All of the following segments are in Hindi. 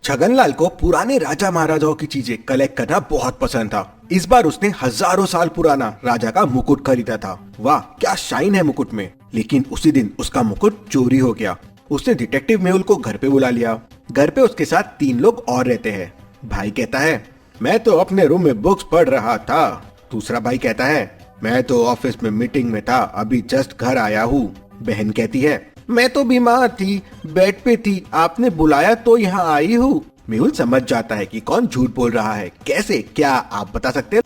छगनलाल को पुराने राजा महाराजाओं की चीजें कलेक्ट करना बहुत पसंद था। इस बार उसने हजारों साल पुराना राजा का मुकुट खरीदा था। वाह, क्या शाइन है मुकुट में। लेकिन उसी दिन उसका मुकुट चोरी हो गया। उसने डिटेक्टिव मेहुल को घर पे बुला लिया। घर पे उसके साथ 3 लोग और रहते हैं। भाई कहता है, मैं तो अपने रूम में बुक्स पढ़ रहा था। दूसरा भाई कहता है, मैं तो ऑफिस में मीटिंग में था, अभी जस्ट घर आया हूँ। बहन कहती है, मैं तो बीमार थी, बेड पे थी, आपने बुलाया तो यहाँ आई हूँ। मेहुल समझ जाता है कि कौन झूठ बोल रहा है। कैसे, क्या आप बता सकते हैं?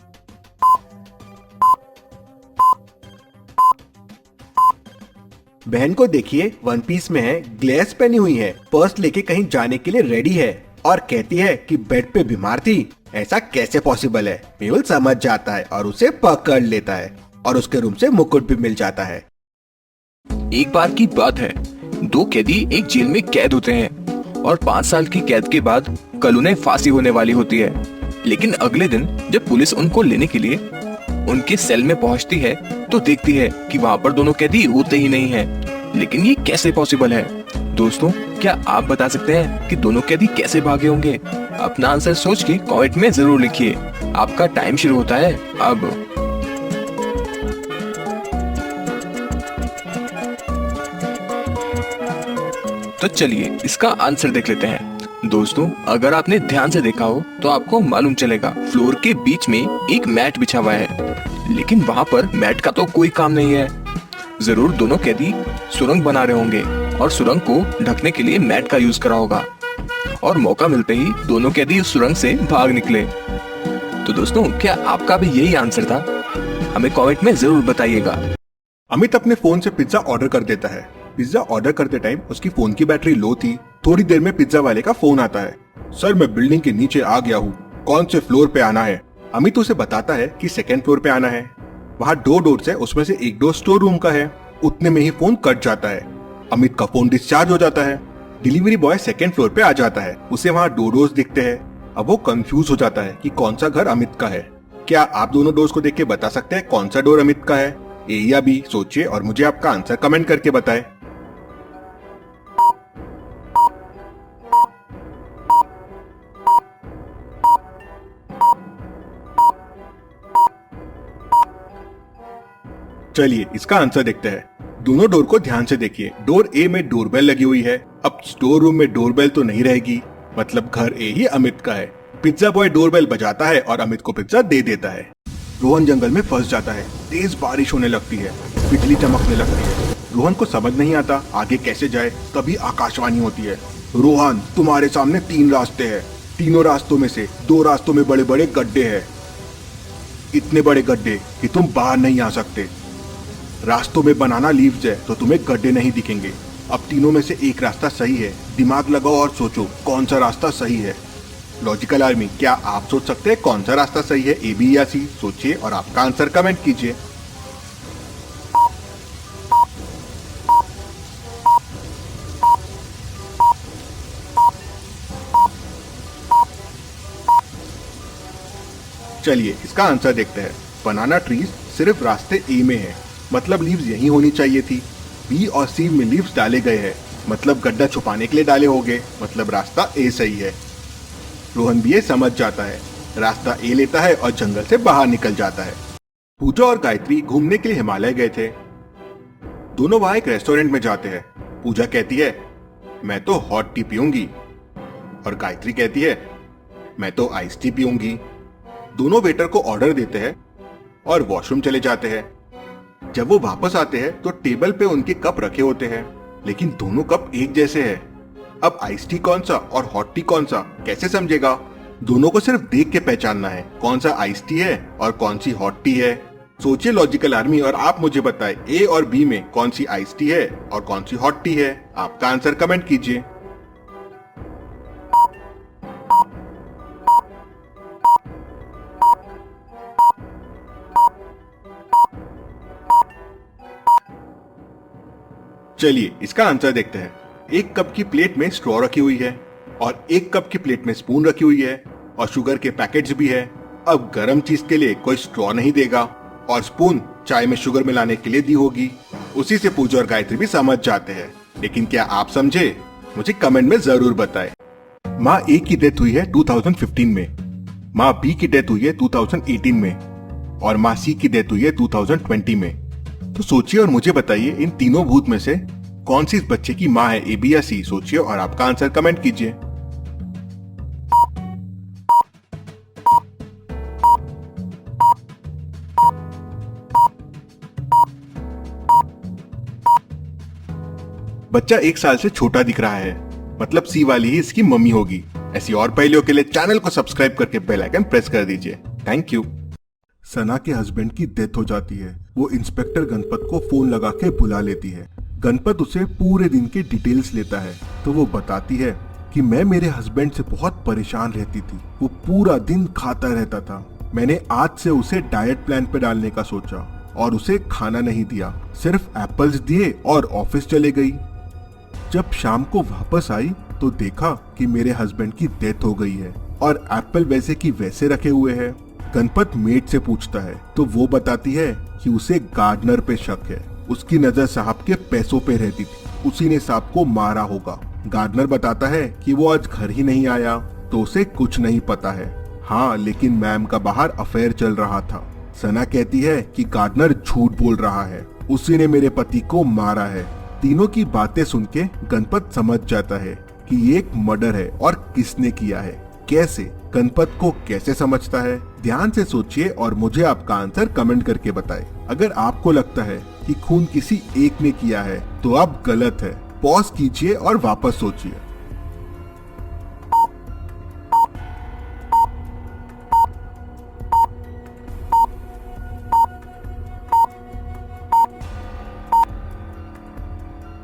बहन को देखिए, वन पीस में है, ग्लेस पहनी हुई है, पर्स लेके कहीं जाने के लिए रेडी है और कहती है कि बेड पे बीमार थी। ऐसा कैसे पॉसिबल है? मेहुल समझ जाता है और उसे पकड़ लेता है और उसके रूम से मुकुट भी मिल जाता है। एक बार की बात है, 2 कैदी एक जेल में कैद होते हैं और 5 साल की कैद के बाद कल उन्हें फांसी होने वाली होती है। लेकिन अगले दिन जब पुलिस उनको लेने के लिए उनके सेल में पहुंचती है तो देखती है कि वहाँ पर दोनों कैदी होते ही नहीं हैं। लेकिन ये कैसे पॉसिबल है? दोस्तों, क्या आप बता सकते हैं कि दोनों कैदी कैसे भागे होंगे? अपना आंसर सोच के कमेंट में जरूर लिखिए। आपका टाइम शुरू होता है अब। तो चलिए इसका आंसर देख लेते हैं। दोस्तों, अगर आपने ध्यान से देखा हो तो आपको मालूम चलेगा फ्लोर के बीच में एक मैट बिछा हुआ है, लेकिन वहाँ पर मैट का तो कोई काम नहीं है। जरूर दोनों कैदी सुरंग बना रहे होंगे और सुरंग को ढकने के लिए मैट का यूज करा होगा और मौका मिलते ही दोनों कैदी उस सुरंग से भाग निकले। तो दोस्तों, क्या आपका भी यही आंसर था? हमें कमेंट में जरूर बताइएगा। अमित अपने फोन से पिज्जा ऑर्डर कर देता है। पिज्जा ऑर्डर करते टाइम उसकी फोन की बैटरी लो थी। थोड़ी देर में पिज्जा वाले का फोन आता है। सर, मैं बिल्डिंग के नीचे आ गया हूँ, कौन से फ्लोर पे आना है? अमित उसे बताता है कि 2nd फ्लोर पे आना है। वहाँ 2 डोर्स है, उसमें से एक डोर स्टोर रूम का है। उतने में ही फोन कट जाता है। अमित का फोन डिस्चार्ज हो जाता है। डिलीवरी बॉय 2nd फ्लोर पे आ जाता है। उसे वहाँ 2 डोर्स दिखते हैं। अब वो कंफ्यूज हो जाता है कि कौन सा घर अमित का है। क्या आप दोनों डोर्स को देख के बता सकते हैं कौन सा डोर अमित का है? ए या बी? सोचिए और मुझे आपका आंसर कमेंट करके बताएं। चलिए इसका आंसर देखते हैं। दोनों डोर को ध्यान से देखिए। डोर ए में डोरबेल लगी हुई है। अब स्टोर रूम में डोरबेल तो नहीं रहेगी, मतलब घर ए ही अमित का है। पिज्जा बॉय डोरबेल बजाता है और अमित को पिज्जा दे देता है। रोहन जंगल में फंस जाता है। तेज बारिश होने लगती है, बिजली चमकने लगती है। रोहन को समझ नहीं आता आगे कैसे जाए। तभी आकाशवाणी होती है, रोहन, तुम्हारे सामने 3 रास्ते हैं। तीनों रास्तों में से 2 रास्तों में बड़े बड़े गड्ढे हैं, इतने बड़े गड्ढे कि तुम बाहर नहीं आ सकते। रास्तों में बनाना लीव्स है तो तुम्हें गड्ढे नहीं दिखेंगे। अब तीनों में से एक रास्ता सही है। दिमाग लगाओ और सोचो कौन सा रास्ता सही है। लॉजिकल आर्मी, क्या आप सोच सकते हैं कौन सा रास्ता सही है, ए, बी या सी? सोचिए और आपका आंसर कमेंट कीजिए। चलिए इसका आंसर देखते हैं। बनाना ट्रीज सिर्फ रास्ते ए में है, मतलब लीव्स यही होनी चाहिए थी। बी और सी में लीव्स डाले गए हैं, मतलब गड्ढा छुपाने के लिए डाले होंगे, मतलब रास्ता ए सही है। रोहन भी ये समझ जाता है, रास्ता ए लेता है और जंगल से बाहर निकल जाता है। पूजा और गायत्री घूमने के लिए हिमालय गए थे। दोनों वहां एक रेस्टोरेंट में जाते हैं। पूजा कहती है, मैं तो हॉट टी पीऊंगी, और गायत्री कहती है, मैं तो आइस टी पीऊंगी। दोनों वेटर को ऑर्डर देते हैं और वॉशरूम चले जाते हैं। जब वो वापस आते हैं तो टेबल पे उनके कप रखे होते हैं, लेकिन दोनों कप एक जैसे हैं। अब आइस टी कौन सा और हॉट टी कौन सा कैसे समझेगा? दोनों को सिर्फ देख के पहचानना है कौन सा आइस टी है और कौन सी हॉट टी है। सोचिए लॉजिकल आर्मी, और आप मुझे बताएं ए और बी में कौन सी आइस टी है और कौन सी हॉट टी है। आपका आंसर कमेंट कीजिए। चलिए इसका आंसर देखते हैं। एक कप की प्लेट में स्ट्रॉ रखी हुई है और एक कप की प्लेट में स्पून रखी हुई है और शुगर के पैकेट्स भी है। अब गर्म चीज के लिए कोई स्ट्रॉ नहीं देगा और स्पून चाय में शुगर मिलाने के लिए दी होगी। उसी से पूजा और गायत्री भी समझ जाते हैं। लेकिन क्या आप समझे? मुझे कमेंट में जरूर बताएं। माँ ए की डेथ हुई है 2015 में, माँ बी की डेथ हुई है 2018 में और माँ सी की डेथ हुई है 2020 में। तो सोचिए और मुझे बताइए इन तीनों भूत में से कौन सी इस बच्चे की माँ है, ए बी या सी। सोचिए और आपका आंसर कमेंट कीजिए। बच्चा 1 साल से छोटा दिख रहा है, मतलब सी वाली ही इसकी मम्मी होगी। ऐसी और पहेलियों के लिए चैनल को सब्सक्राइब करके बेल आइकन प्रेस कर दीजिए। Thank you. सना के हस्बैंड की डेथ हो जाती है। वो इंस्पेक्टर गणपत को फोन लगा के बुला लेती है। गणपत उसे पूरे दिन के डिटेल्स लेता है तो वो बताती है कि मैं मेरे हस्बैंड से बहुत परेशान रहती थी। वो पूरा दिन खाता रहता था। मैंने आज से उसे डाइट प्लान पे डालने का सोचा और उसे खाना नहीं दिया, सिर्फ एप्पल्स दिए और ऑफिस चले गई। जब शाम को वापस आई तो देखा कि मेरे हस्बैंड की डेथ हो गई है और एप्पल वैसे की वैसे रखे हुए हैं। गणपत मेड से पूछता है तो वो बताती है कि उसे गार्डनर पे शक है। उसकी नजर साहब के पैसों पे रहती थी, उसी ने साहब को मारा होगा। गार्डनर बताता है कि वो आज घर ही नहीं आया तो उसे कुछ नहीं पता है। हाँ, लेकिन मैम का बाहर अफेयर चल रहा था। सना कहती है कि गार्डनर झूठ बोल रहा है, उसी ने मेरे पति को मारा है। तीनों की बातें सुन के गणपत समझ जाता है कि ये एक मर्डर है और किसने किया है। कैसे? गणपत को कैसे समझता है? ध्यान से सोचिए और मुझे आपका आंसर कमेंट करके बताएं। अगर आपको लगता है कि खून किसी एक ने किया है तो आप गलत है। पॉज कीजिए और वापस सोचिए।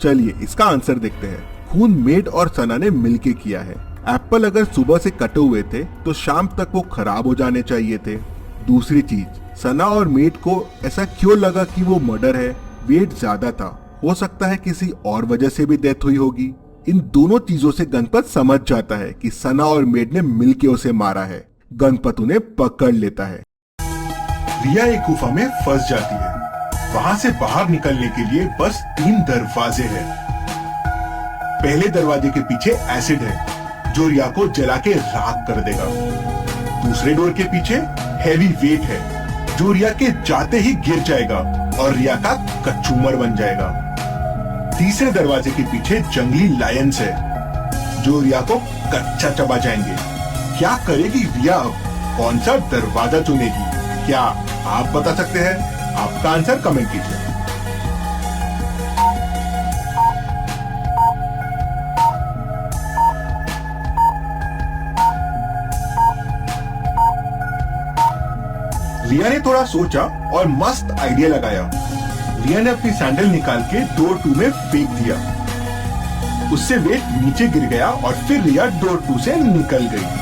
चलिए इसका आंसर देखते हैं। खून मेड और सना ने मिलके किया है। एप्पल अगर सुबह से कटे हुए थे तो शाम तक वो खराब हो जाने चाहिए थे। दूसरी चीज, सना और मेड को ऐसा क्यों लगा कि वो मर्डर है? वेट ज्यादा था, हो सकता है किसी और वजह से भी डेथ हुई होगी। इन दोनों चीजों से गणपत समझ जाता है कि सना और मेड ने मिलके उसे मारा है। गणपत उन्हें पकड़ लेता है। रिया एक गुफा में फंस जाती है। वहाँ से बाहर निकलने के लिए बस 3 दरवाजे हैं। पहले दरवाजे के पीछे एसिड है जो रिया को जला के राख कर देगा। दूसरे डोर के पीछे हैवी वेट है जो रिया के जाते ही गिर जाएगा और रिया का कचूमर बन जाएगा। तीसरे दरवाजे के पीछे जंगली लायंस है जो रिया को कच्चा चबा जाएंगे। क्या करेगी रिया अब? कौन सा दरवाजा चुनेगी? क्या आप बता सकते हैं? आपका आंसर कमेंट कीजिए। रिया ने थोड़ा सोचा और मस्त आइडिया लगाया। रिया ने अपनी सैंडल निकाल के डोर 2 में फेंक दिया। उससे वेट नीचे गिर गया और फिर रिया डोर 2 से निकल गई।